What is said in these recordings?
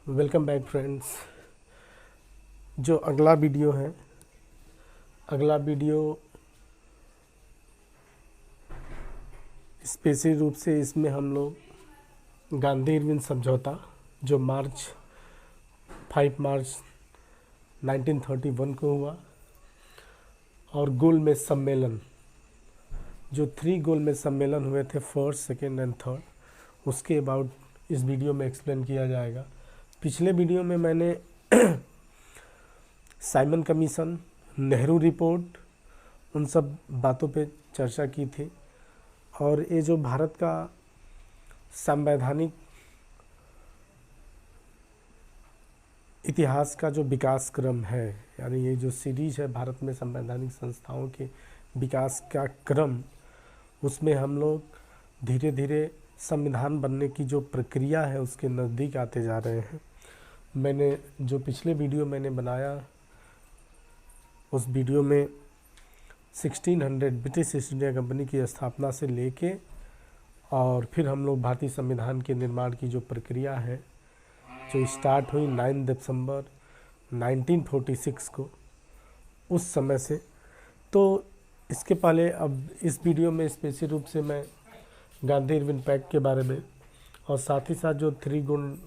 Welcome back friends. जो अगला video है, अगला वीडियो स्पेशल रूप से इसमें हम लोग गांधी इरविन समझौता जो 5 मार्च 1931 को हुआ और गोलमेज सम्मेलन जो 3 गोलमेज सम्मेलन हुए थे, फर्स्ट, सेकेंड एंड थर्ड, उसके अबाउट इस वीडियो में एक्सप्लेन किया जाएगा। पिछले वीडियो में मैंने साइमन कमीशन, नेहरू रिपोर्ट, उन सब बातों पे चर्चा की थी और ये जो भारत का संवैधानिक इतिहास का जो विकास क्रम है, यानी ये जो सीरीज है भारत में संवैधानिक संस्थाओं के विकास का क्रम, उसमें हम लोग धीरे धीरे संविधान बनने की जो प्रक्रिया है उसके नज़दीक आते जा रहे हैं। मैंने जो पिछले वीडियो मैंने बनाया, उस वीडियो में 1600 ब्रिटिश ईस्ट इंडिया कंपनी की स्थापना से लेके और फिर हम लोग भारतीय संविधान के निर्माण की जो प्रक्रिया है जो स्टार्ट हुई 9 दिसंबर 1946 को, उस समय से। तो इसके पहले अब इस वीडियो में स्पेशल रूप से मैं गांधी इरविन पैक्ट के बारे में और साथ ही साथ जो 3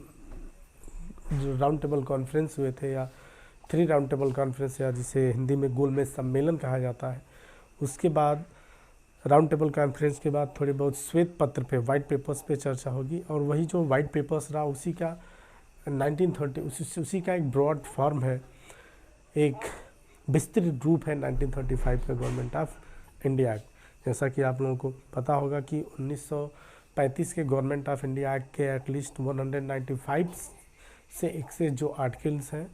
जो राउंड टेबल कॉन्फ्रेंस हुए थे या 3 राउंड टेबल कॉन्फ्रेंस, या जिसे हिंदी में गोलमेज सम्मेलन कहा जाता है, उसके बाद राउंड टेबल कॉन्फ्रेंस के बाद थोड़ी बहुत श्वेत पत्र पे, वाइट पेपर्स पे चर्चा होगी। और वही जो वाइट पेपर्स रहा उसी का 1930 उसी का एक ब्रॉड फॉर्म है, एक विस्तृत रूप है 1935 का गवर्नमेंट ऑफ इंडिया एक्ट। जैसा कि आप लोगों को पता होगा कि 1935 के गवर्नमेंट ऑफ इंडिया एक्ट के एटलीस्ट 195 से एक से जो आर्टिकल्स हैं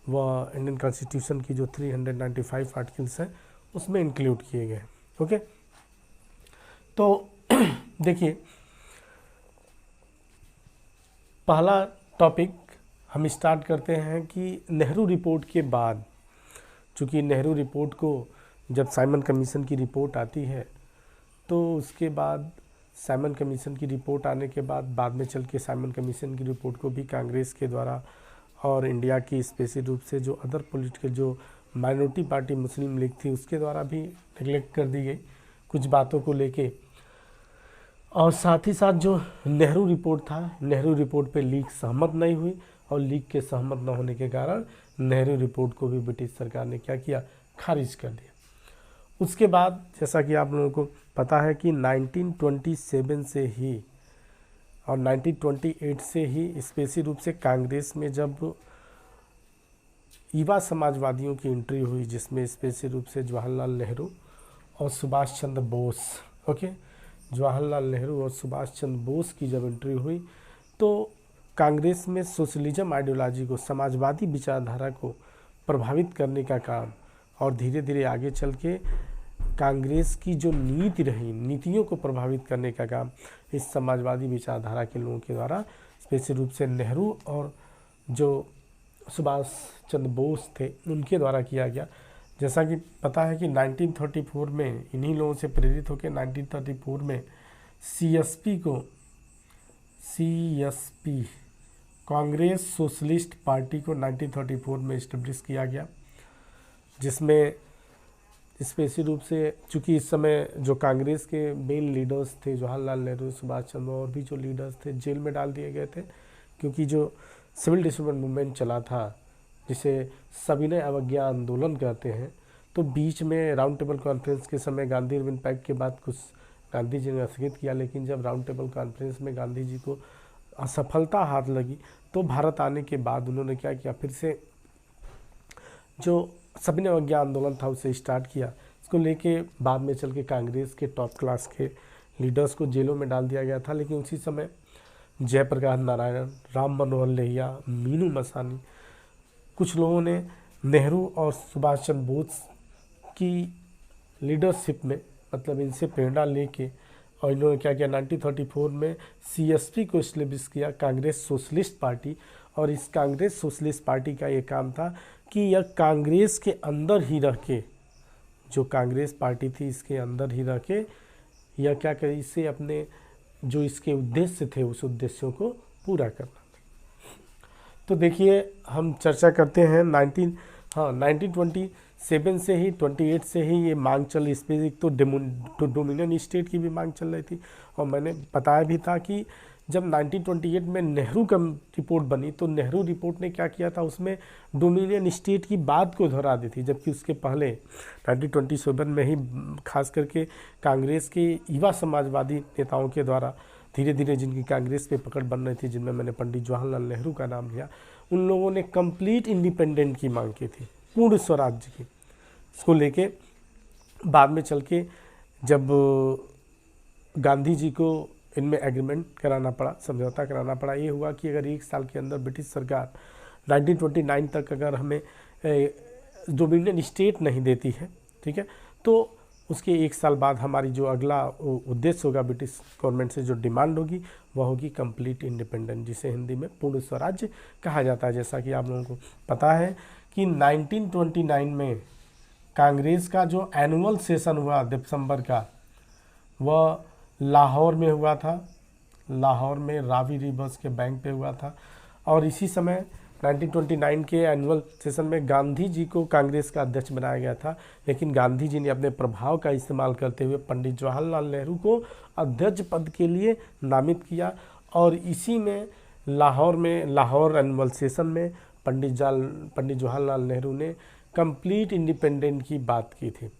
वह इंडियन कॉन्स्टिट्यूशन की जो 395 आर्टिकल्स हैं उसमें इंक्लूड किए गए। ओके, तो देखिए, पहला टॉपिक हम स्टार्ट करते हैं कि नेहरू रिपोर्ट के बाद, चूँकि नेहरू रिपोर्ट को जब साइमन कमीशन की रिपोर्ट आती है तो उसके बाद साइमन कमीशन की रिपोर्ट आने के बाद में चल के साइमन कमीशन की रिपोर्ट को भी कांग्रेस के द्वारा और इंडिया की स्पेशल रूप से जो अदर पॉलिटिकल जो माइनॉरिटी पार्टी मुस्लिम लीग थी उसके द्वारा भी नेगलेक्ट कर दी गई कुछ बातों को लेके। और साथ ही साथ जो नेहरू रिपोर्ट था, नेहरू रिपोर्ट पे लीग सहमत नहीं हुई और लीग के सहमत न होने के कारण नेहरू रिपोर्ट को भी ब्रिटिश सरकार ने क्या किया, खारिज कर दिया। उसके बाद जैसा कि आप लोगों को पता है कि 1927 से ही और 1928 से ही स्पेशल रूप से कांग्रेस में जब युवा समाजवादियों की एंट्री हुई, जिसमें स्पेशल रूप से जवाहरलाल नेहरू और सुभाष चंद्र बोस, ओके, जवाहरलाल नेहरू और सुभाष चंद्र बोस की जब एंट्री हुई तो कांग्रेस में सोशलिज्म आइडियोलॉजी को, समाजवादी विचारधारा को प्रभावित करने का काम और धीरे धीरे आगे चल के कांग्रेस की जो नीति रही, नीतियों को प्रभावित करने का काम इस समाजवादी विचारधारा के लोगों के द्वारा स्पेशल रूप से नेहरू और जो सुभाष चंद्र बोस थे उनके द्वारा किया गया। जैसा कि पता है कि 1934 में इन्हीं लोगों से प्रेरित होकर 1934 में CSP कांग्रेस सोशलिस्ट पार्टी को 1934 में इस्टेब्लिश किया गया, जिसमें स्पेशल रूप से चूँकि इस समय जो कांग्रेस के मेन लीडर्स थे जवाहरलाल नेहरू, सुभाष चंद्र और भी जो लीडर्स थे जेल में डाल दिए गए थे, क्योंकि जो सिविल डिसोबीडिएंस मूवमेंट चला था जिसे सविनय अवज्ञा आंदोलन कहते हैं। तो बीच में राउंड टेबल कॉन्फ्रेंस के समय गांधी इरविन पैक्ट के बाद कुछ गांधी जी ने स्थगित किया, लेकिन जब राउंड टेबल कॉन्फ्रेंस में गांधी जी को असफलता हाथ लगी तो भारत आने के बाद उन्होंने क्या किया, फिर से जो सविनय अवज्ञा आंदोलन था उसे स्टार्ट किया। इसको लेके बाद में चल के कांग्रेस के टॉप क्लास के लीडर्स को जेलों में डाल दिया गया था। लेकिन उसी समय जयप्रकाश नारायण, राम मनोहर लोहिया, मीनू मसानी, कुछ लोगों ने नेहरू और सुभाष चंद्र बोस की लीडरशिप में, मतलब इनसे प्रेरणा लेके, और इन्होंने क्या किया, 1934 में CSP को इस्टेब्लिश किया, कांग्रेस सोशलिस्ट पार्टी। और इस कांग्रेस सोशलिस्ट पार्टी का ये काम था कि यह कांग्रेस के अंदर ही रह के, जो कांग्रेस पार्टी थी इसके अंदर ही रह के यह क्या करे, इसे अपने जो इसके उद्देश्य थे उस उद्देश्यों को पूरा करना। तो देखिए हम चर्चा करते हैं 1927 से ही 28 से ही ये मांग चल, इसमें एक तो डोमिनियन स्टेट की भी मांग चल रही थी। और मैंने बताया भी था कि जब 1928 में नेहरू का रिपोर्ट बनी तो नेहरू रिपोर्ट ने क्या किया था, उसमें डोमिनियन स्टेट की बात को दोहरा दी थी, जबकि उसके पहले 1927 में ही खास करके कांग्रेस के युवा समाजवादी नेताओं के द्वारा धीरे धीरे जिनकी कांग्रेस पे पकड़ बन रही थी, जिनमें मैंने पंडित जवाहरलाल नेहरू का नाम लिया, उन लोगों ने कंप्लीट इंडिपेंडेंट की मांग की थी, पूर्ण स्वराज्य की। इसको लेके बाद में चल के जब गांधी जी को इनमें एग्रीमेंट कराना पड़ा, समझौता कराना पड़ा, ये हुआ कि अगर 1 साल के अंदर ब्रिटिश सरकार 1929 तक अगर हमें डोमिनियन स्टेट नहीं देती है, ठीक है, तो उसके 1 साल बाद हमारी जो अगला उद्देश्य होगा ब्रिटिश गवर्नमेंट से, जो डिमांड होगी वह होगी कंप्लीट इंडिपेंडेंट, जिसे हिंदी में पूर्ण स्वराज्य कहा जाता है। जैसा कि आप लोगों को पता है कि 1929 में कांग्रेस का जो एनुअल सेशन हुआ दिसंबर का, वह लाहौर में हुआ था, लाहौर में रावी रिवर्स के बैंक पे हुआ था। और इसी समय 1929 के एनुअल सेशन में गांधी जी को कांग्रेस का अध्यक्ष बनाया गया था, लेकिन गांधी जी ने अपने प्रभाव का इस्तेमाल करते हुए पंडित जवाहरलाल नेहरू को अध्यक्ष पद के लिए नामित किया। और इसी में लाहौर एनुअल सेशन में पंडित जवाहरलाल नेहरू ने कंप्लीट इंडिपेंडेंट की बात की थी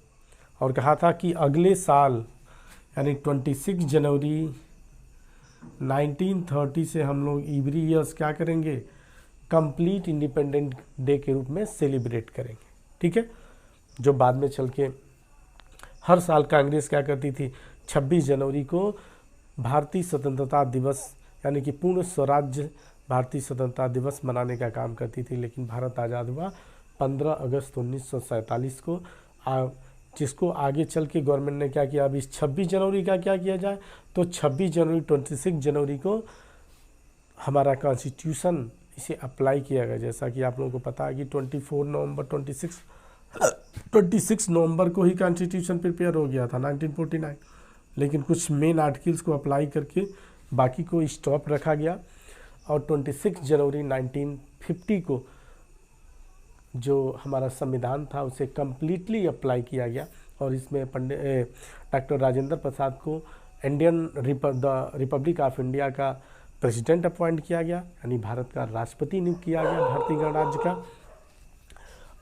और कहा था कि अगले साल यानी 26 जनवरी 1930 से हम लोग एवरी ईयर्स क्या करेंगे, कंप्लीट इंडिपेंडेंट डे के रूप में सेलिब्रेट करेंगे, ठीक है। जो बाद में चल के हर साल कांग्रेस क्या करती थी, 26 जनवरी को भारतीय स्वतंत्रता दिवस यानी कि पूर्ण स्वराज्य भारतीय स्वतंत्रता दिवस मनाने का काम करती थी। लेकिन भारत आज़ाद हुआ 15 अगस्त 1947 को, जिसको आगे चल के गवर्नमेंट ने क्या किया, अब इस 26 जनवरी का क्या किया जाए, तो 26 जनवरी 26 जनवरी को हमारा कॉन्स्टिट्यूशन इसे अप्लाई किया गया। जैसा कि आप लोगों को पता है कि 26 नवंबर को ही कॉन्स्टिट्यूशन प्रिपेयर हो गया था 1949, लेकिन कुछ मेन आर्टिकल्स को अप्लाई करके बाकी को स्टॉप रखा गया। और 26 जनवरी 1950 को जो हमारा संविधान था उसे कम्प्लीटली अप्लाई किया गया और इसमें डॉक्टर राजेंद्र प्रसाद को इंडियन रिपब्लिक ऑफ इंडिया का प्रेसिडेंट अपॉइंट किया गया, यानी भारत का राष्ट्रपति नियुक्त किया गया भारतीय गणराज्य का।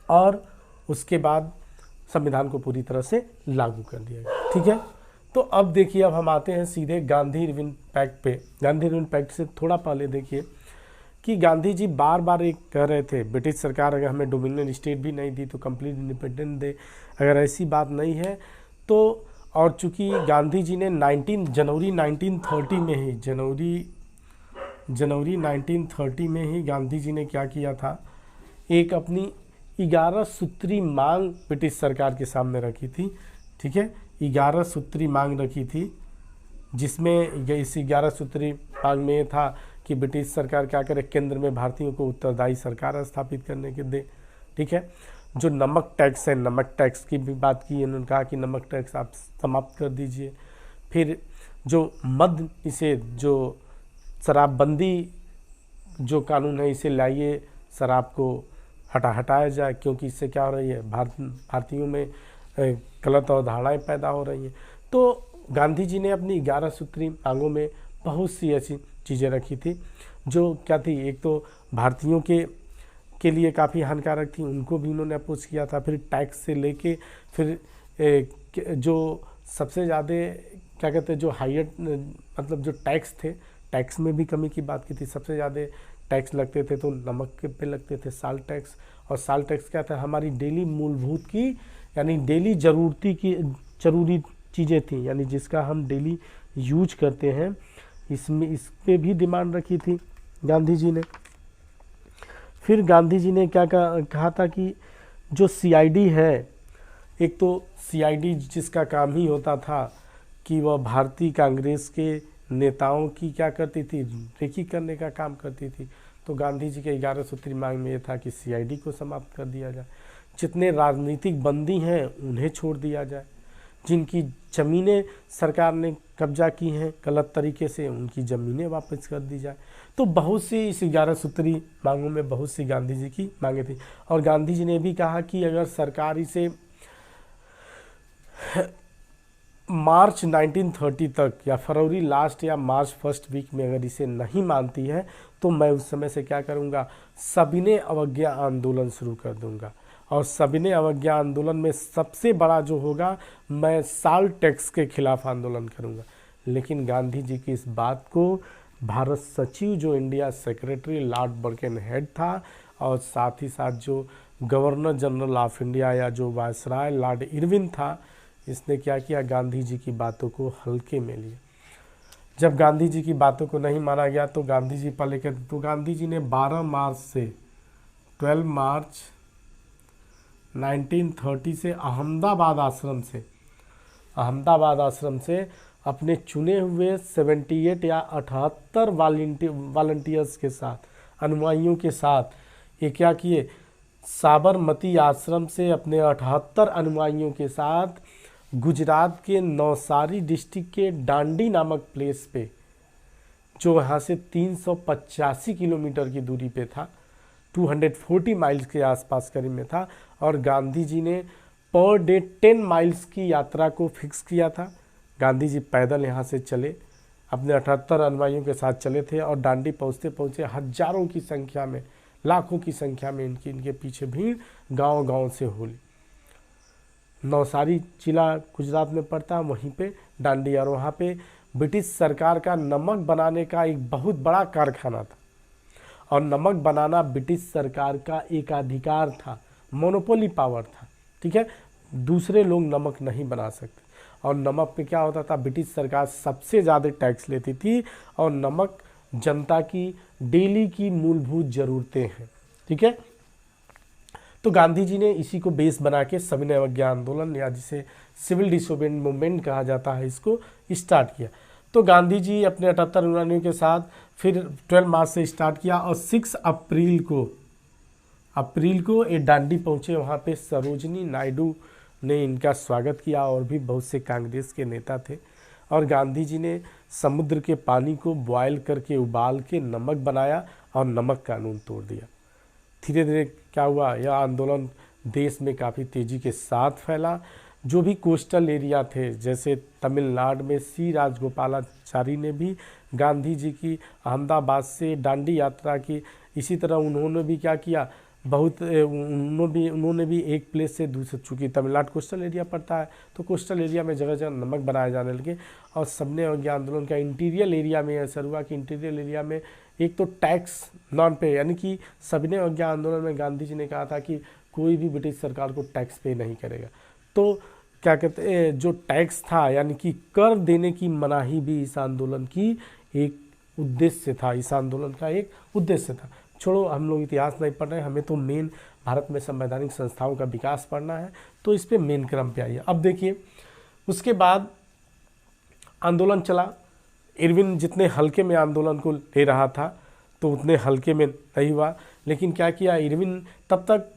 और उसके बाद संविधान को पूरी तरह से लागू कर दिया गया, ठीक है। तो अब देखिए, अब हम आते हैं सीधे गांधी इरविन पैक्ट पे। गांधी इरविन पैक्ट से थोड़ा पहले देखिए कि गांधी जी बार बार एक कह रहे थे, ब्रिटिश सरकार अगर हमें डोमिनियन स्टेट भी नहीं दी तो कंप्लीट इंडिपेंडेंट दे, अगर ऐसी बात नहीं है तो। और चूंकि गांधी जी ने जनवरी 1930 में ही जनवरी 1930 में ही गांधी जी ने क्या किया था, एक अपनी 11 सूत्री मांग ब्रिटिश सरकार के सामने रखी थी, ठीक है। 11 सूत्री मांग रखी थी, जिसमें इस 11 सूत्री मांग में ये था कि ब्रिटिश सरकार क्या करे, केंद्र में भारतीयों को उत्तरदायी सरकार स्थापित करने के दे, ठीक है। जो नमक टैक्स है, नमक टैक्स की भी बात की, उन्होंने कहा कि नमक टैक्स आप समाप्त कर दीजिए। फिर जो मद निषेध, जो शराबबंदी जो कानून है इसे लाइए, शराब को हटाया जाए, क्योंकि इससे क्या हो रही है, भारतीयों में गलत अवधारणाएं पैदा हो रही हैं। तो गांधी जी ने अपनी 11 सूत्री मांगों में बहुत सी ऐसी चीज़ें रखी थी जो क्या थी, एक तो भारतीयों के लिए काफ़ी हानिकारक थी, उनको भी उन्होंने अपोज किया था। फिर टैक्स से लेके फिर जो सबसे ज़्यादा क्या कहते हैं, जो हायर मतलब जो टैक्स थे, टैक्स में भी कमी की बात की थी। सबसे ज़्यादा टैक्स लगते थे तो नमक के पे लगते थे, साल्ट टैक्स। और साल्ट टैक्स क्या था, हमारी डेली मूलभूत की यानी डेली ज़रूरी चीज़ें थी, यानी जिसका हम डेली यूज करते हैं, इसमें इस पे भी डिमांड रखी थी गांधी जी ने। फिर गांधी जी ने क्या कहा था कि जो सीआईडी है, एक तो सीआईडी जिसका काम ही होता था कि वह भारतीय कांग्रेस के नेताओं की क्या करती थी, रेकी करने का काम करती थी। तो गांधी जी के 11 सूत्री मांग में ये था कि सीआईडी को समाप्त कर दिया जाए, जितने राजनीतिक बंदी हैं उन्हें छोड़ दिया जाए, जिनकी ज़मीनें सरकार ने कब्जा की हैं गलत तरीके से, उनकी ज़मीनें वापस कर दी जाए। तो बहुत सी इस 11 सूत्री मांगों में बहुत सी गांधी जी की मांगे थी। और गांधी जी ने भी कहा कि अगर सरकार इसे मार्च 1930 तक या फरवरी लास्ट या मार्च फर्स्ट वीक में अगर इसे नहीं मानती है तो मैं उस समय से क्या करूँगा, सविनय अवज्ञा आंदोलन शुरू कर दूंगा। और सविनय अवज्ञा आंदोलन में सबसे बड़ा जो होगा, मैं साल्ट टैक्स के खिलाफ आंदोलन करूंगा। लेकिन गांधी जी की इस बात को भारत सचिव जो इंडिया सेक्रेटरी लॉर्ड बर्केनहेड था, और साथ ही साथ जो गवर्नर जनरल ऑफ इंडिया या जो वायसराय लॉर्ड इरविन था, इसने क्या किया, गांधी जी की बातों को हल्के में लिया। जब गांधी जी की बातों को नहीं माना गया तो गांधी जी पहले कहते, तो गांधी जी ने 12 मार्च से 12 मार्च 1930 से अहमदाबाद आश्रम से अपने चुने हुए 78 या 78 वॉलंटियर्स के साथ, अनुयायियों के साथ ये क्या किए, साबरमती आश्रम से अपने 78 अनुयायियों के साथ गुजरात के नवसारी डिस्ट्रिक्ट के डांडी नामक प्लेस पे, जो यहाँ से 385 किलोमीटर की दूरी पे था, 240 माइल्स के आसपास करीब में था, और गांधी जी ने पर डे 10 माइल्स की यात्रा को फिक्स किया था। गांधी जी पैदल यहाँ से चले, अपने 78 अनुयायियों के साथ चले थे, और डांडी पहुँचते हजारों की संख्या में, लाखों की संख्या में इनके पीछे भीड़ गांव-गांव से होली। नवसारी जिला गुजरात में पड़ता, वहीं पे डांडी, और वहाँ पे ब्रिटिश सरकार का नमक बनाने का एक बहुत बड़ा कारखाना था, और नमक बनाना ब्रिटिश सरकार का एक अधिकार था, मोनोपोली पावर था, ठीक है, दूसरे लोग नमक नहीं बना सकते। और नमक पे क्या होता था, ब्रिटिश सरकार सबसे ज़्यादा टैक्स लेती थी, और नमक जनता की डेली की मूलभूत ज़रूरतें हैं, ठीक है। तो गांधी जी ने इसी को बेस बना के सविनय अवज्ञा आंदोलन, या जिसे सिविल डिसोबीडिएंस मूवमेंट कहा जाता है, इसको स्टार्ट किया। तो गांधी जी अपने 78 अनुयायियों के साथ फिर 12 मार्च से स्टार्ट किया, और 6 अप्रैल को ये डांडी पहुँचे। वहाँ पे सरोजनी नायडू ने इनका स्वागत किया, और भी बहुत से कांग्रेस के नेता थे। और गांधी जी ने समुद्र के पानी को बॉयल करके, उबाल के नमक बनाया, और नमक कानून तोड़ दिया। धीरे धीरे क्या हुआ, यह आंदोलन देश में काफ़ी तेज़ी के साथ फैला। जो भी कोस्टल एरिया थे, जैसे तमिलनाडु में सी राजगोपालाचारी ने भी गांधी जी की अहमदाबाद से डांडी यात्रा की। इसी तरह उन्होंने भी क्या किया, उन्होंने भी एक प्लेस से दूसरे, चूँकि तमिलनाडु कोस्टल एरिया पड़ता है, तो कोस्टल एरिया में जगह जगह नमक बनाए जाने लगे। और सविनय अवज्ञा आंदोलन का इंटीरियर एरिया में असर हुआ कि इंटीरियर एरिया में एक तो टैक्स नॉन पे, यानी कि सविनय अवज्ञा आंदोलन में गांधी जी ने कहा था कि कोई भी ब्रिटिश सरकार को टैक्स पे नहीं करेगा। तो क्या कहते हैं, जो टैक्स था, यानी कि कर देने की मनाही भी इस आंदोलन की एक उद्देश्य था, इस आंदोलन का एक उद्देश्य था। छोड़ो, हम लोग इतिहास नहीं पढ़ रहे, हमें तो मेन भारत में संवैधानिक संस्थाओं का विकास पढ़ना है, तो इस पे मेन क्रम पे आइए। अब देखिए, उसके बाद आंदोलन चला। इरविन जितने हल्के में आंदोलन को ले रहा था, तो उतने हल्के में नहीं हुआ। लेकिन क्या किया इरविन, तब तक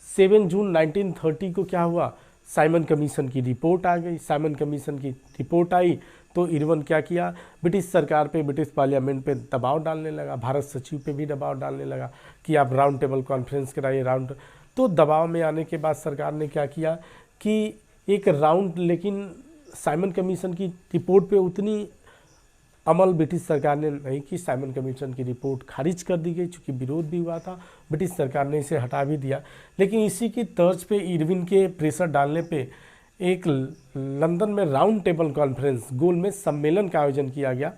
7 जून 1930 को क्या हुआ, साइमन कमीशन की रिपोर्ट आ गई। साइमन कमीशन की रिपोर्ट आई तो इरविन क्या किया, ब्रिटिश सरकार पे, ब्रिटिश पार्लियामेंट पे दबाव डालने लगा, भारत सचिव पे भी दबाव डालने लगा कि आप राउंड टेबल कॉन्फ्रेंस कराइए। तो दबाव में आने के बाद सरकार ने क्या किया कि एक राउंड, लेकिन साइमन कमीशन की रिपोर्ट पे उतनी अमल ब्रिटिश सरकार ने नहीं की। साइमन कमीशन की रिपोर्ट खारिज कर दी गई, चूँकि विरोध भी हुआ था, ब्रिटिश सरकार ने इसे हटा भी दिया। लेकिन इसी की तर्ज पे इरविन के प्रेशर डालने पे एक लंदन में राउंड टेबल कॉन्फ्रेंस, गोल में सम्मेलन का आयोजन किया गया।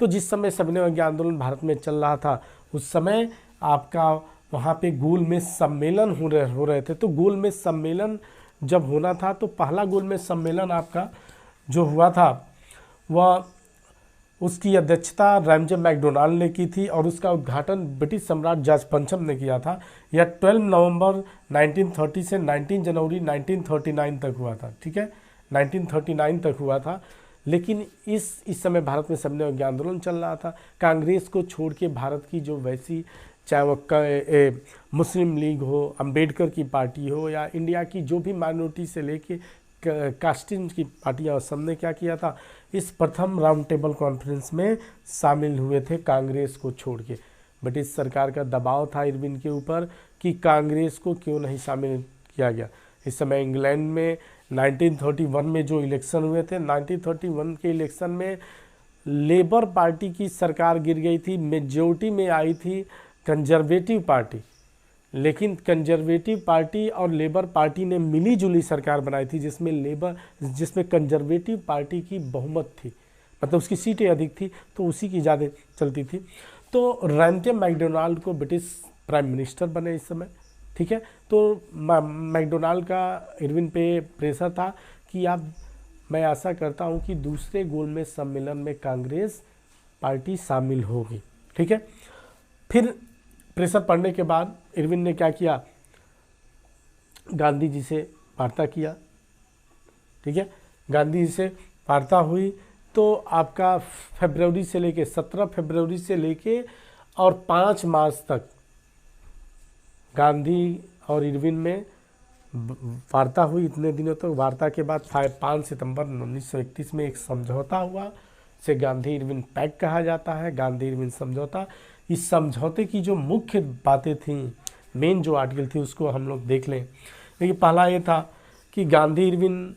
तो जिस समय सविनय अवज्ञा आंदोलन भारत में चल रहा था, उस समय आपका वहाँ पे गोल में सम्मेलन हो रहे थे। तो गोल में सम्मेलन जब होना था, तो पहला गोल में सम्मेलन आपका जो हुआ था, वह उसकी अध्यक्षता रैमजे मैकडोनाल्ड ने की थी, और उसका उद्घाटन ब्रिटिश सम्राट जॉर्ज पंचम ने किया था। यह 12 नवंबर 1930 से 19 जनवरी 1939 तक हुआ था, ठीक है, 1939 तक हुआ था। लेकिन इस समय भारत में सविनय अवज्ञा आंदोलन चल रहा था। कांग्रेस को छोड़ के भारत की जो वैसी, चाहे वो मुस्लिम लीग हो, अंबेडकर की पार्टी हो, या इंडिया की जो भी माइनॉरिटी से लेके कास्टिन की पार्टियां और सबने क्या किया था, इस प्रथम राउंड टेबल कॉन्फ्रेंस में शामिल हुए थे कांग्रेस को छोड़ के। ब्रिटिश सरकार का दबाव था इरविन के ऊपर कि कांग्रेस को क्यों नहीं शामिल किया गया। इस समय इंग्लैंड में 1931 में जो इलेक्शन हुए थे, 1931 के इलेक्शन में लेबर पार्टी की सरकार गिर गई थी, मेजॉरिटी में आई थी कंजर्वेटिव पार्टी, लेकिन कंजर्वेटिव पार्टी और लेबर पार्टी ने मिली जुली सरकार बनाई थी जिसमें कंजर्वेटिव पार्टी की बहुमत थी, मतलब उसकी सीटें अधिक थी, तो उसी की ज़्यादा चलती थी। तो रैंटे मैकडोनाल्ड को ब्रिटिश प्राइम मिनिस्टर बने इस समय, ठीक है। तो मैकडोनाल्ड का इरविन पे प्रेशर था कि मैं आशा करता हूँ कि दूसरे गोलमेज सम्मेलन में कांग्रेस पार्टी शामिल होगी, ठीक है। फिर प्रेशर पड़ने के बाद इरविन ने क्या किया, गांधी जी से वार्ता किया, ठीक है। गांधी जी से वार्ता हुई तो आपका फरवरी से लेके 17 फरवरी से लेके और 5 मार्च तक गांधी और इरविन में वार्ता हुई। इतने दिनों तक वार्ता के बाद 5 सितंबर 1931 में एक समझौता हुआ, से गांधी इरविन पैक्ट कहा जाता है, गांधी इरविन समझौता। इस समझौते की जो मुख्य बातें थीं, मेन जो आर्टिकल थी, उसको हम लोग देख लें। देखिए, पहला ये था कि गांधी इरविन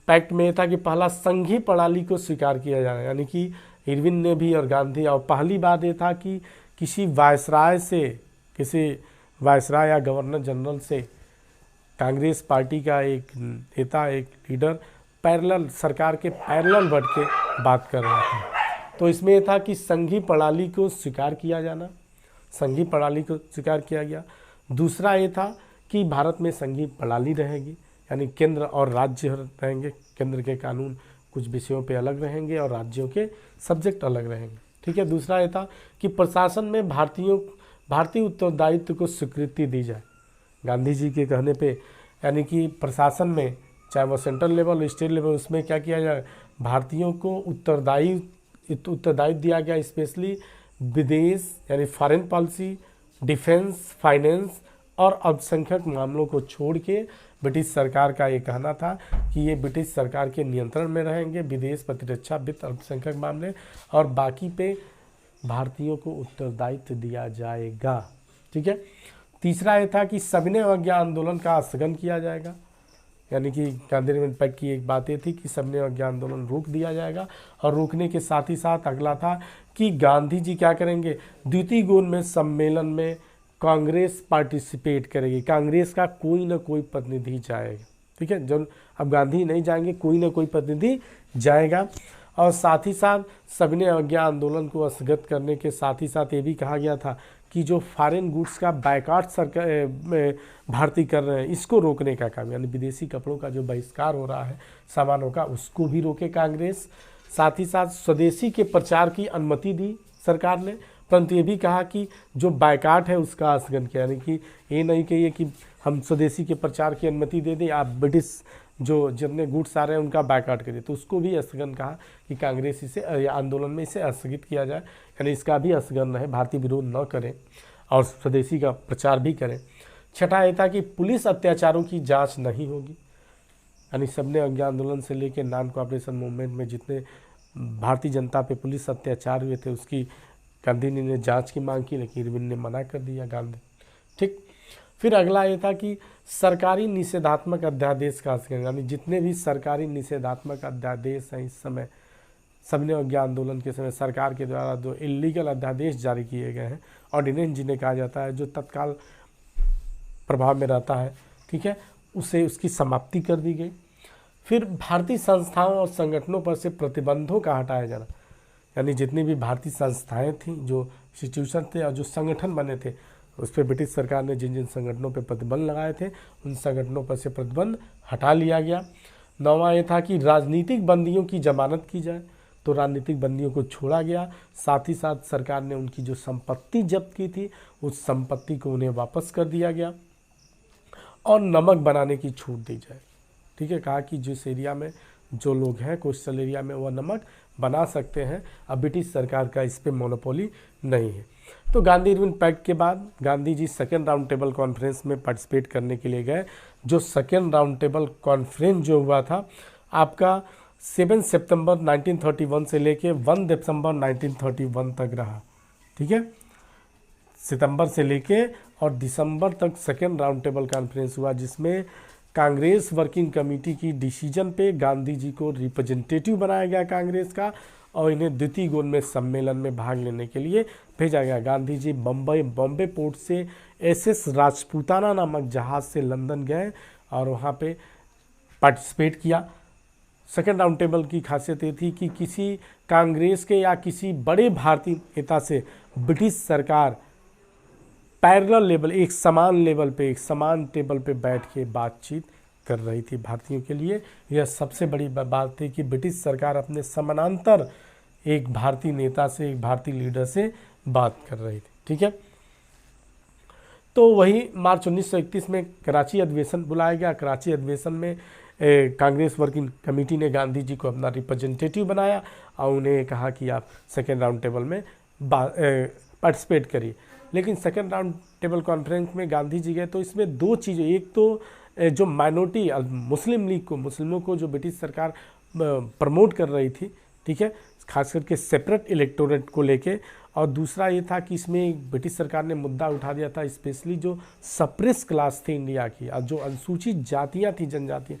पैक्ट में था कि पहला संघीय प्रणाली को स्वीकार किया जाए, यानी कि इरविन ने भी और गांधी। और पहली बात ये था कि किसी वायसराय या गवर्नर जनरल से कांग्रेस पार्टी का एक नेता, एक लीडर सरकार के पैरेलल बढ़ के बात कर रहा था। तो इसमें यह था कि संघीय प्रणाली को स्वीकार किया जाना, संघीय प्रणाली को स्वीकार किया गया। दूसरा ये था कि भारत में संघीय प्रणाली रहेगी, यानी केंद्र और राज्य रहेंगे, केंद्र के कानून कुछ विषयों पे अलग रहेंगे और राज्यों के सब्जेक्ट अलग रहेंगे, ठीक है। दूसरा ये था कि प्रशासन में भारतीय उत्तरदायित्व को स्वीकृति दी जाए। गांधी जी के कहने पे, यानी कि प्रशासन में चाहे वो सेंट्रल लेवल स्टेट लेवल, उसमें क्या किया जाए, भारतीयों को उत्तरदायित्व दिया गया, स्पेशली विदेश यानी फॉरेन पॉलिसी, डिफेंस, फाइनेंस और अल्पसंख्यक मामलों को छोड़ के ब्रिटिश सरकार का ये कहना था कि ये ब्रिटिश सरकार के नियंत्रण में रहेंगे, विदेश, प्रतिरक्षा, वित्त, अल्पसंख्यक मामले, और बाकी पे भारतीयों को उत्तरदायित्व दिया जाएगा, ठीक है। तीसरा ये था कि सविनय अवज्ञा आंदोलन का स्थगन किया जाएगा, यानी कि गांधी इरविन पैक्ट की एक बात ये थी कि सविनय अवज्ञा आंदोलन रोक दिया जाएगा। और रोकने के साथ ही साथ अगला था कि गांधी जी क्या करेंगे, द्वितीय गोलमेज सम्मेलन में कांग्रेस पार्टिसिपेट करेगी, कांग्रेस का कोई ना कोई प्रतिनिधि जाएगा, ठीक है। जब अब गांधी नहीं जाएंगे, कोई ना कोई प्रतिनिधि जाएगा। और साथ ही साथ सविनय अवज्ञा आंदोलन को स्थगित करने के साथ ही साथ ये भी कहा गया था कि जो फॉरेन गुड्स का बायकॉट सरकार भारतीय कर रहे हैं, इसको रोकने का काम, यानी विदेशी कपड़ों का जो बहिष्कार हो रहा है सामानों का, उसको भी रोके कांग्रेस। साथ ही साथ स्वदेशी के प्रचार की अनुमति दी सरकार ने, परंतु ये भी कहा कि जो बायकॉट है उसका स्थगन किया, यानी कि ये नहीं कहिए कि हम स्वदेशी के प्रचार की अनुमति दे दें, आप ब्रिटिश जो जितने गुड्स आ रहे हैं उनका बायकॉट करिए, तो उसको भी स्थगन कहा कि कांग्रेस इसे आंदोलन में इसे स्थगित किया जाए, यानी इसका भी स्थगन रहे, भारतीय विरोध न करें और स्वदेशी का प्रचार भी करें। छठा ये था कि पुलिस अत्याचारों की जांच नहीं होगी, यानी सविनय अवज्ञा आंदोलन से लेकर नॉन कोऑपरेशन मूवमेंट में जितने भारतीय जनता पे पुलिस अत्याचार हुए थे उसकी गांधी ने जांच की मांग की, लेकिन इरविन ने मना कर दिया, गांधी, ठीक। फिर अगला ये था कि सरकारी निषेधात्मक अध्यादेश का स्थगन, यानी जितने भी सरकारी निषेधात्मक अध्यादेश हैं इस समय सविनय अवज्ञा आंदोलन के समय सरकार के द्वारा जो इलीगल अध्यादेश जारी किए गए हैं, ऑर्डिनेंस जिन्हें कहा जाता है, जो तत्काल प्रभाव में रहता है, ठीक है, उसकी समाप्ति कर दी गई। फिर भारतीय संस्थाओं और संगठनों पर से प्रतिबंधों का हटाया जाना, यानी जितनी भी भारतीय संस्थाएं थीं, जो इंस्टीट्यूशन थे और जो संगठन बने थे, उस पर ब्रिटिश सरकार ने जिन जिन संगठनों पर प्रतिबंध लगाए थे उन संगठनों पर से प्रतिबंध हटा लिया गया। नौवां ये था कि राजनीतिक बंदियों की जमानत की जाए, तो राजनीतिक बंदियों को छोड़ा गया। साथ ही साथ सरकार ने उनकी जो संपत्ति जब्त की थी उस संपत्ति को उन्हें वापस कर दिया गया और नमक बनाने की छूट दी जाए, ठीक है। कहा कि जिस एरिया में जो लोग हैं कोस्टल एरिया में वह नमक बना सकते हैं, अब ब्रिटिश सरकार का इस पर मोनोपोली नहीं है। तो गांधी इरविन पैक्ट के बाद Gandhi ji second round table conference में पार्टिसिपेट करने के लिए गए, जो सेकेंड राउंड टेबल कॉन्फ्रेंस जो हुआ था आपका 7 सितंबर 1931 से लेके 1 दिसंबर 1931 तक रहा। ठीक है, सितंबर से लेके और दिसंबर तक सेकेंड राउंड टेबल कॉन्फ्रेंस हुआ, जिसमें कांग्रेस वर्किंग कमेटी की डिसीजन पे गांधी जी को रिप्रेजेंटेटिव बनाया गया कांग्रेस का, और इन्हें द्वितीय गोल में सम्मेलन में भाग लेने के लिए भेजा गया। गांधी जी बॉम्बे पोर्ट से एसएस राजपूताना नामक जहाज़ से लंदन गए और वहाँ पे पार्टिसिपेट किया। सेकेंड राउंड टेबल की खासियत ये थी कि किसी कांग्रेस के या किसी बड़े भारतीय नेता से ब्रिटिश सरकार पैरेलल लेवल, एक समान लेवल पे, एक समान टेबल पे बैठ के बातचीत कर रही थी। भारतीयों के लिए यह सबसे बड़ी बात थी कि ब्रिटिश सरकार अपने समानांतर एक भारतीय नेता से, एक भारतीय लीडर से बात कर रही थी। ठीक है, तो वही मार्च 1931 में कराची अधिवेशन बुलाया गया। कराची अधिवेशन में कांग्रेस वर्किंग कमेटी ने गांधी जी को अपना रिप्रेजेंटेटिव बनाया और उन्हें कहा कि आप सेकेंड राउंड टेबल में पार्टिसिपेट करिए। लेकिन सेकेंड राउंड टेबल कॉन्फ्रेंस में गांधी जी गए तो इसमें दो चीज़ें, एक तो जो माइनॉरिटी मुस्लिम लीग को, मुस्लिमों को जो ब्रिटिश सरकार प्रमोट कर रही थी, ठीक है, खास करके सेपरेट इलेक्टोरेट को लेके, और दूसरा ये था कि इसमें ब्रिटिश सरकार ने मुद्दा उठा दिया था स्पेशली जो सप्रेस क्लास थी इंडिया की, और जो अनुसूचित जातियाँ थी, जनजातियाँ,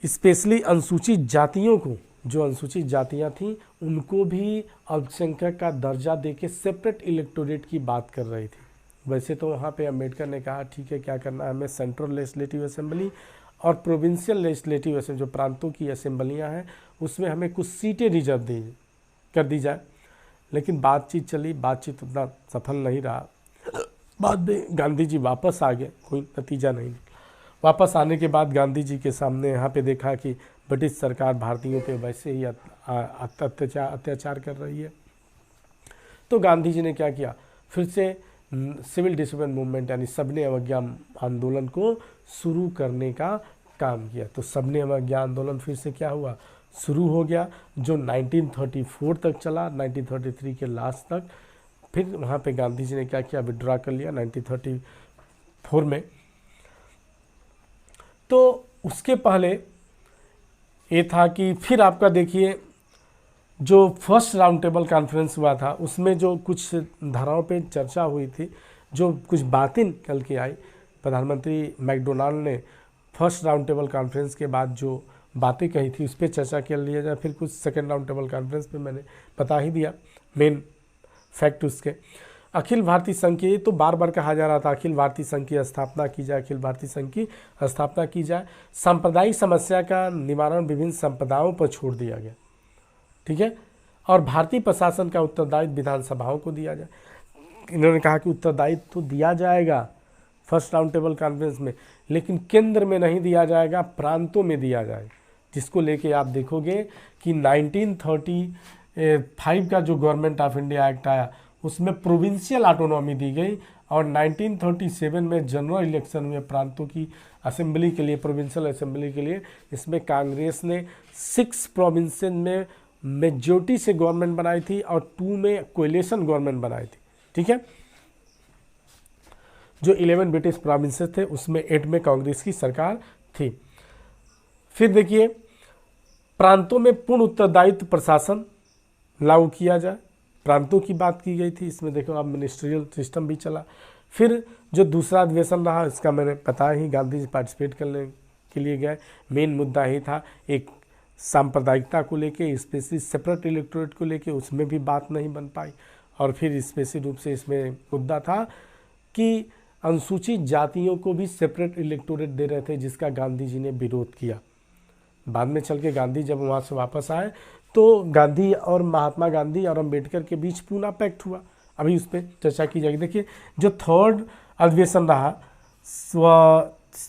स्पेशली अनुसूचित जातियों को, जो अनुसूचित जातियाँ थीं उनको भी अल्पसंख्यक का दर्जा देके सेपरेट इलेक्टोरेट की बात कर रही थी। वैसे तो वहाँ पे अम्बेडकर ने कहा ठीक है, क्या करना है हमें, सेंट्रल लेजिस्लेटिव असेंबली और प्रोविंशियल लेजिस्लेटिव असेंबली, जो प्रांतों की असेंबलियाँ हैं, उसमें हमें कुछ सीटें रिजर्व कर दी जाए। लेकिन बातचीत चली, बातचीत उतना सफल नहीं रहा। बाद में गांधी जी वापस आ गए, कोई नतीजा नहीं। वापस आने के बाद गांधी जी के सामने यहाँ पे देखा कि ब्रिटिश सरकार भारतीयों पे वैसे ही अत्याचार कर रही है। तो गांधी जी ने क्या किया, फिर से सिविल डिसोबीडियंस मूवमेंट यानी सबने अवज्ञा आंदोलन को शुरू करने का काम किया। तो सबने अवज्ञा आंदोलन फिर से क्या हुआ, शुरू हो गया, जो 1934 तक चला, 1933 के लास्ट तक। फिर वहाँ पे गांधी जी ने क्या किया, विड्रॉ कर लिया 1934 में। तो उसके पहले ये था कि फिर आपका देखिए जो फर्स्ट राउंड टेबल कॉन्फ्रेंस हुआ था उसमें जो कुछ धाराओं पे चर्चा हुई थी, जो कुछ बातें निकल के आई, प्रधानमंत्री मैकडोनाल्ड ने फर्स्ट राउंड टेबल कॉन्फ्रेंस के बाद जो बातें कही थी उस पर चर्चा कर लिया जाए। फिर कुछ सेकेंड राउंड टेबल कॉन्फ्रेंस पे मैंने बता ही दिया मेन फैक्ट उसके। अखिल भारतीय संघ की, तो बार बार कहा जा रहा था अखिल भारतीय संघ की स्थापना की जाए, अखिल भारतीय संघ की स्थापना की जाए। सांप्रदायिक समस्या का निवारण विभिन्न संप्रदायों पर छोड़ दिया गया, ठीक है, और भारतीय प्रशासन का उत्तरदायित्व विधानसभाओं को दिया जाए। इन्होंने कहा कि उत्तरदायित्व तो दिया जाएगा फर्स्ट राउंड टेबल कॉन्फ्रेंस में, लेकिन केंद्र में नहीं दिया जाएगा, प्रांतों में दिया जाएगा। जिसको लेके आप देखोगे कि 1935 का जो गवर्नमेंट ऑफ इंडिया एक्ट आया उसमें प्रोविंशियल ऑटोनॉमी दी गई, और 1937 में जनरल इलेक्शन में प्रांतों की असेंबली के लिए, प्रोविंशियल असेंबली के लिए, इसमें कांग्रेस ने 6 प्रोविंसेस में मेजॉरिटी से गवर्नमेंट बनाई थी और 2 में कोएलिशन गवर्नमेंट बनाई थी, ठीक है। जो 11 ब्रिटिश प्रोविंसेस थे उसमें 8 में कांग्रेस की सरकार थी। फिर देखिए प्रांतों में पूर्ण उत्तरदायित्व प्रशासन लागू किया जाए, प्रांतों की बात की गई थी। इसमें देखो अब मिनिस्ट्रियल सिस्टम भी चला। फिर जो दूसरा अधिवेशन रहा इसका मैंने बताया ही, गांधी जी पार्टिसिपेट करने के लिए गए। मेन मुद्दा ही था एक सांप्रदायिकता को लेके, स्पेशली सेपरेट इलेक्टोरेट को लेके, उसमें भी बात नहीं बन पाई। और फिर स्पेशली रूप से इसमें मुद्दा था कि अनुसूचित जातियों को भी सेपरेट इलेक्टोरेट दे रहे थे, जिसका गांधी जी ने विरोध किया। बाद में चल के गांधी जब वहाँ से वापस आए तो गांधी और महात्मा गांधी और अम्बेडकर के बीच पूना पैक्ट हुआ। अभी उस पर चर्चा की जाएगी। देखिए जो थर्ड अधिवेशन रहा,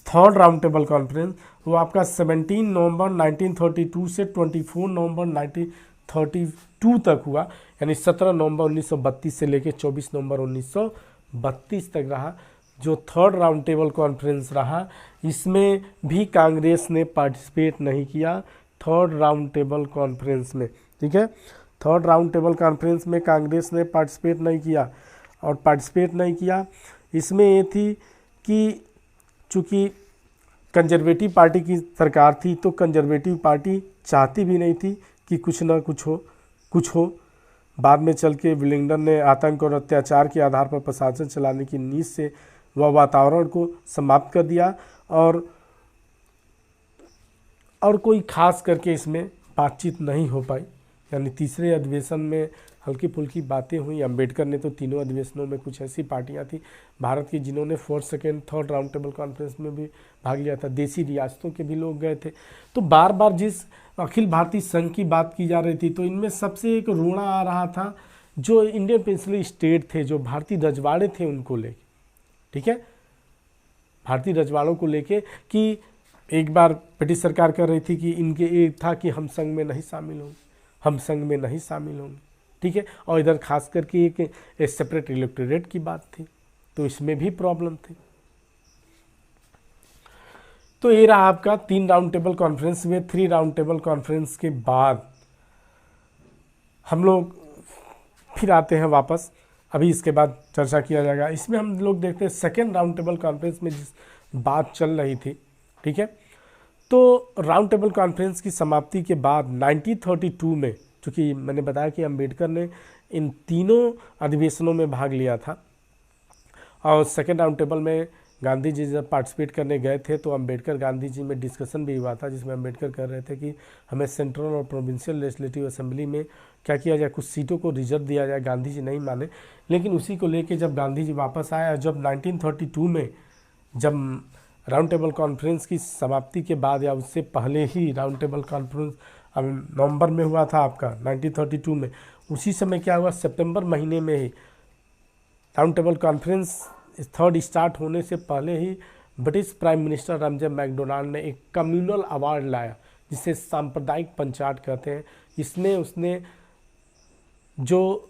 थर्ड राउंड टेबल कॉन्फ्रेंस, वो आपका 17 नवंबर 1932 से 24 नवंबर 1932 तक हुआ, यानी 17 नवंबर 1932 से लेकर 24 नवंबर 1932 तक रहा। जो थर्ड राउंड टेबल कॉन्फ्रेंस रहा इसमें भी कांग्रेस ने पार्टिसिपेट नहीं किया, थर्ड राउंड टेबल कॉन्फ्रेंस में, ठीक है। थर्ड राउंड टेबल कॉन्फ्रेंस में कांग्रेस ने पार्टिसिपेट नहीं किया, और पार्टिसिपेट नहीं किया इसमें ये थी कि चूँकि कंजर्वेटिव पार्टी की सरकार थी, तो कंजर्वेटिव पार्टी चाहती भी नहीं थी कि कुछ ना कुछ हो। बाद में चल के विलिंगडन ने आतंक और अत्याचार के आधार पर प्रशासन चलाने की नींद से वह वातावरण को समाप्त कर दिया, और कोई खास करके इसमें बातचीत नहीं हो पाई। यानी तीसरे अधिवेशन में हल्की फुल्की बातें हुई। अंबेडकर ने तो तीनों अधिवेशनों में, कुछ ऐसी पार्टियां थी भारत की जिन्होंने 4th, 2nd, 3rd round table conference में भी भाग लिया था, देसी रियासतों के भी लोग गए थे। तो बार बार जिस अखिल भारतीय संघ की बात की जा रही थी, तो इनमें सबसे एक रोना आ रहा था जो इंडियन पेंसिल स्टेट थे, जो भारतीय रजवाड़े थे, उनको लेके, ठीक है, भारतीय रजवाड़ों को लेके कि एक बार ब्रिटिश सरकार कर रही थी कि इनके एक था कि हम संघ में नहीं शामिल होंगे, हम संघ में नहीं शामिल होंगे, ठीक है। और इधर खास करके एक सेपरेट इलेक्टोरेट की बात थी, तो इसमें भी प्रॉब्लम थी। तो ये रहा आपका 3 राउंड टेबल कॉन्फ्रेंस में। 3 राउंड टेबल कॉन्फ्रेंस के बाद हम लोग फिर आते हैं वापस, अभी इसके बाद चर्चा किया जाएगा। इसमें हम लोग देखते हैं 2nd राउंड टेबल कॉन्फ्रेंस में जिस बात चल रही थी, ठीक है। तो राउंड टेबल कॉन्फ्रेंस की समाप्ति के बाद 1932 में, चूँकि मैंने बताया कि अंबेडकर ने इन तीनों अधिवेशनों में भाग लिया था, और 2nd राउंड टेबल में गांधी जी जब पार्टिसिपेट करने गए थे तो अंबेडकर गांधी जी में डिस्कशन भी हुआ था, जिसमें अंबेडकर कह रहे थे कि हमें सेंट्रल और प्रोविंशियल लेजिस्लेटिव असेंबली में क्या किया जाए, कुछ सीटों को रिजर्व दिया जाए। गांधी जी नहीं माने, लेकिन उसी को लेके जब गांधी जी वापस आए, जब 1932 में जब राउंड टेबल कॉन्फ्रेंस की समाप्ति के बाद या उससे पहले ही राउंड टेबल कॉन्फ्रेंस नवंबर में हुआ था आपका 1932 में, उसी समय क्या हुआ, सितंबर महीने में ही round table conference 3rd start होने से पहले ही British prime minister Ramsay MacDonald ने एक कम्युनल अवार्ड लाया, जिसे सांप्रदायिक पंचायत कहते हैं। इसमें उसने जो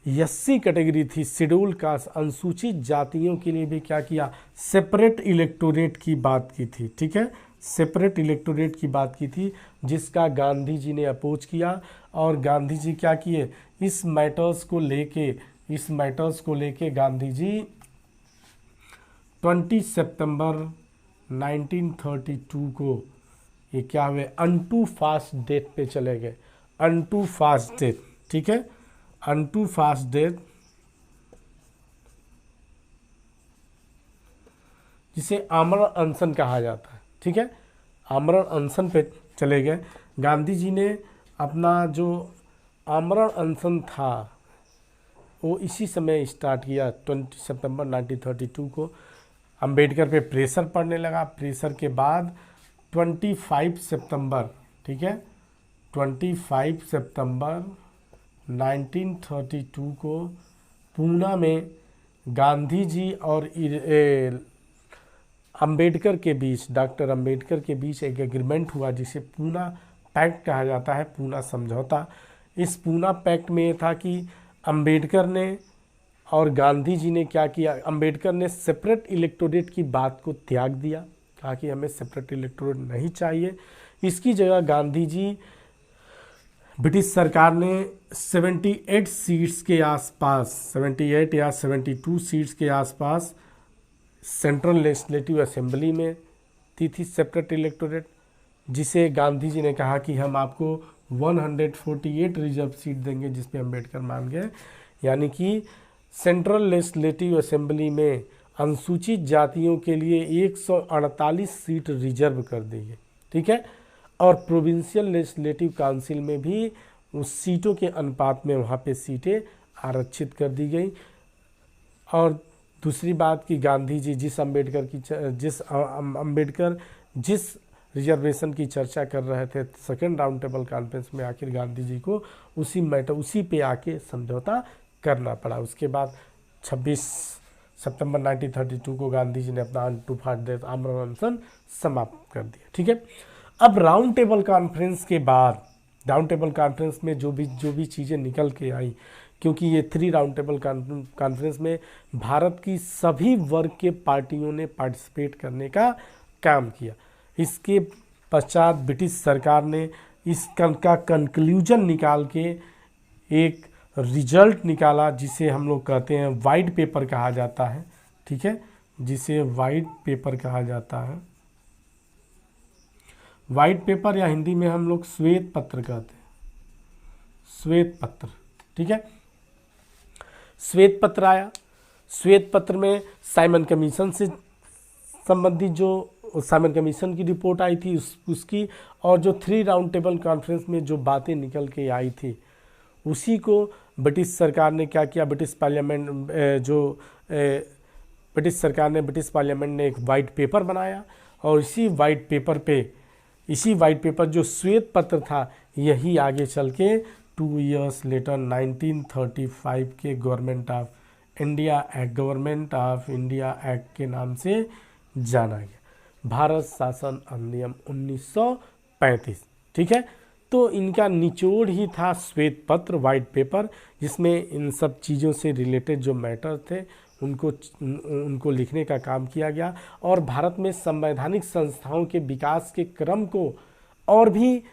SC कैटेगरी थी, शेड्यूल कास्ट, अनुसूचित जातियों के लिए भी क्या किया, सेपरेट इलेक्टोरेट की बात की थी, ठीक है, सेपरेट इलेक्टोरेट की बात की थी, जिसका गांधी जी ने अपोज किया। और गांधी जी क्या किए, इस मैटर्स को लेके गांधी जी 20 सितंबर 1932 को ये क्या हुए, अनटू फास्ट डेट पे चले गए, अनटू फास्ट डेट, ठीक है, अनटू फास्ट डेट, जिसे आमरण अनशन कहा जाता है, ठीक है, आमरण अनशन पे चले गए। गांधी जी ने अपना जो आमरण अनशन था वो इसी समय स्टार्ट किया, 20 सितंबर 1932 को। अंबेडकर पे प्रेशर पड़ने लगा, प्रेशर के बाद 25 सितंबर, ठीक है, 25 सितंबर 1932 को पूना में गांधी जी और अंबेडकर के बीच, डॉक्टर अंबेडकर के बीच एक एग्रीमेंट हुआ, जिसे पूना पैक्ट कहा जाता है, पूना समझौता। इस पूना पैक्ट में ये था कि अंबेडकर ने और गांधी जी ने क्या किया, अंबेडकर ने सेपरेट इलेक्टोरेट की बात को त्याग दिया, कहा कि हमें सेपरेट इलेक्टोरेट नहीं चाहिए। इसकी जगह गांधी जी, ब्रिटिश सरकार ने 78 सीट्स के आसपास, 78 या 72 सीट्स के आसपास सेंट्रल लेजिस्लेटिव असेंबली में दी थी सेपरेट इलेक्टोरेट, जिसे गांधी जी ने कहा कि हम आपको 148 रिजर्व सीट देंगे, जिसपे अंबेडकर मान गए। यानी कि सेंट्रल लेजिस्लेटिव असेंबली में अनुसूचित जातियों के लिए 148 सीट रिजर्व कर दी है, ठीक है। और प्रोविंशियल लेजिस्लेटिव काउंसिल में भी उस सीटों के अनुपात में वहाँ पे सीटें आरक्षित कर दी गई। और दूसरी बात कि गांधी जी जिस अंबेडकर जिस रिजर्वेशन की चर्चा कर रहे थे 2nd राउंड टेबल कॉन्फ्रेंस में, आखिर गांधी जी को उसी पे आके समझौता करना पड़ा। उसके बाद 26 सितंबर 1932 को गांधी जी ने अपना अनटू फास्ट डेट आमरण अनशन समाप्त कर दिया, ठीक है। अब राउंड टेबल कॉन्फ्रेंस के बाद, राउंड टेबल कॉन्फ्रेंस में जो भी चीज़ें निकल के आई, क्योंकि ये 3 राउंड टेबल कॉन्फ्रेंस में भारत की सभी वर्ग के पार्टियों ने पार्टिसिपेट करने का काम किया। इसके पश्चात ब्रिटिश सरकार ने इसका कंक्लूजन निकाल के एक रिजल्ट निकाला, जिसे हम लोग कहते हैं वाइट पेपर कहा जाता है, ठीक है, जिसे वाइट पेपर कहा जाता है। वाइट पेपर या हिंदी में हम लोग श्वेत पत्र कहते हैं, श्वेत पत्र, ठीक है। श्वेत पत्र आया, श्वेत पत्र में साइमन कमीशन से संबंधित जो साइमन कमीशन की रिपोर्ट आई थी उसकी, और जो 3 राउंड टेबल कॉन्फ्रेंस में जो बातें निकल के आई थी उसी को ब्रिटिश सरकार ने क्या किया, ब्रिटिश पार्लियामेंट ने एक वाइट पेपर बनाया, और इसी वाइट पेपर जो श्वेत पत्र था, यही आगे चल के 2 इयर्स लेटर 1935 के गवर्नमेंट ऑफ इंडिया एक्ट के नाम से जाना गया, भारत शासन अधिनियम 1935, ठीक है। तो इनका निचोड़ ही था श्वेत पत्र, वाइट पेपर, जिसमें इन सब चीज़ों से रिलेटेड जो मैटर थे उनको लिखने का काम किया गया, और भारत में संवैधानिक संस्थाओं के विकास के क्रम को और भी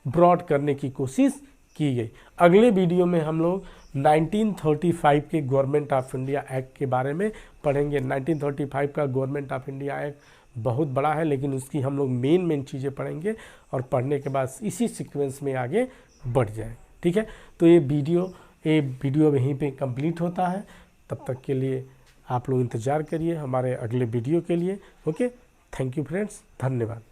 ब्रॉड करने की कोशिश की गई। अगले वीडियो में हम लोग 1935 के गवर्नमेंट ऑफ इंडिया एक्ट के बारे में पढ़ेंगे। 1935 का गवर्नमेंट ऑफ इंडिया एक्ट बहुत बड़ा है, लेकिन उसकी हम लोग मेन चीज़ें पढ़ेंगे, और पढ़ने के बाद इसी सीक्वेंस में आगे बढ़ जाए, ठीक है। तो ये वीडियो यहीं पे कंप्लीट होता है। तब तक के लिए आप लोग इंतज़ार करिए हमारे अगले वीडियो के लिए। ओके, थैंक यू फ्रेंड्स, धन्यवाद।